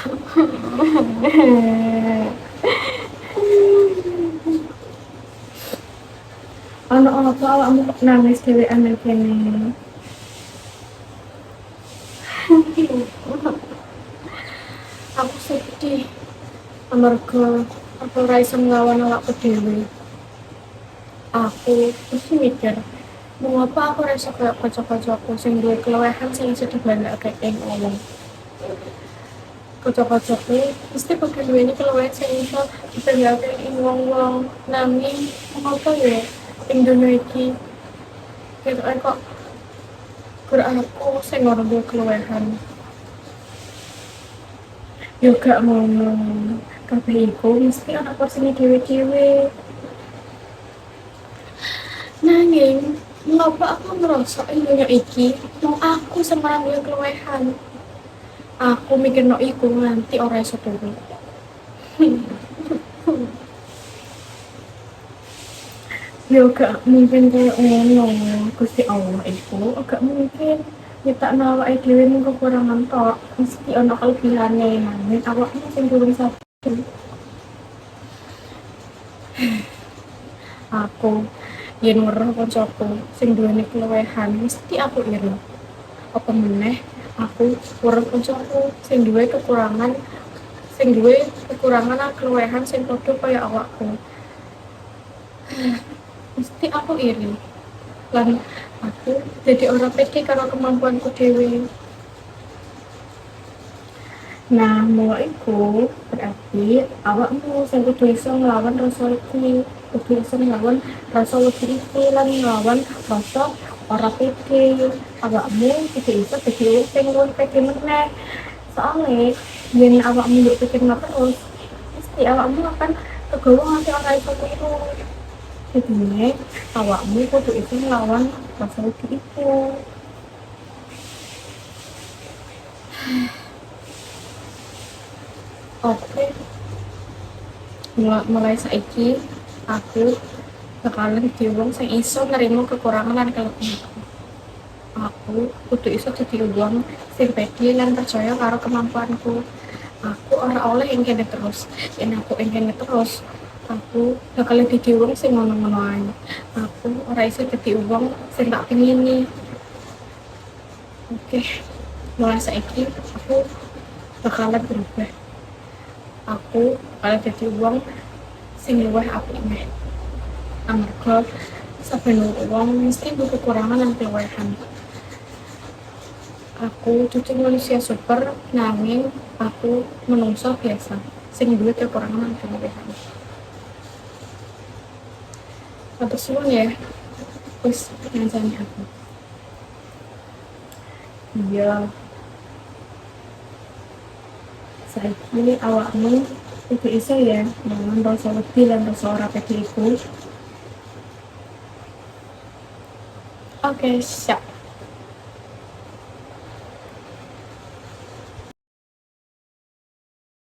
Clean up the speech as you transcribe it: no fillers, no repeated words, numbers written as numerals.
Ono apa awakmu kok nangis dhewean nang kene? Aku sedih amarga aku ora iso nglawan awakku dhewe. Aku terus mikir, mengapa aku ora iso kaya kanca-kancaku sing duwe keluwehan sing iso dibandingake ing omong. Kanca-kancaku mesti padha duweni keluwehan sing iso dibandingake ing wong-wong. Nanging mengapa ya ing dunia iki ketoke kok gur aku sing ora duwe keluwehan. Yo gak ngono. Kabeh iku mesti ana porsine dhewe-dhewe. Nanging, mengapa aku ngerasa ing dunya iki mung aku sing ora duwe keluwehan. Aku mikirno iku nganti ora iso turu. Yo gak mungkin koyo ngono. Gusti Allah iku gak mungkin nyiptakno awake dhewe mung kekurangan tok. Mesti ana kelebihane nanging awakmu sing durung sadar. Aku yen weruh kancaku sing duweni keluwehan mesti aku iri. Apa meneh aku weruh kancaku sing duwe kekurangan lan keluwehan sing padha kaya awakku. Mesti aku iri. Lan aku dadi ora pede karo kemampuanku dhewe. Nah, mula iku berarti awakmu sing kudu iso nglawan rasa iki, kudu iso nglawan rasa wedi iki lan nglawan rasa ora pede. Awakmu kudu iso dadi wong sing luwih pede meneh. Soale yen awakmu nduk pikirno terus, mesti awakmu akan kegawa nganti ora iso turu. Jadinya awakmu kudu iso nglawan rasa wedi iku. Oke, mulai saiki aku bakalan dadi wong sing iso nerima kekurangan lan kelebihan. Aku kudu iso dadi wong sing pede lan percaya karo kemampuanku. Aku ora oleh ing kene terus. Yen aku ing kene terus, aku bakal dadi wong sing ngono-ngono ae. Aku ora iso dadi wong sing tak pengini. Oke, mulai saiki aku bakalan berubah. Aku bakal dadi wong sing luwih apik neh. Amarga saben wong mesti duwe kekurangan lan keluwehan. Aku dudu manusia super, nanging aku menungso biasa sing duwe kekurangan lan keluwehan. Matur suwun ya, wis ngancani aku. Iya, saiki awakmu kudu iso ya nglawan rasa wedi lan rasa ora pede iku. Oke, siap.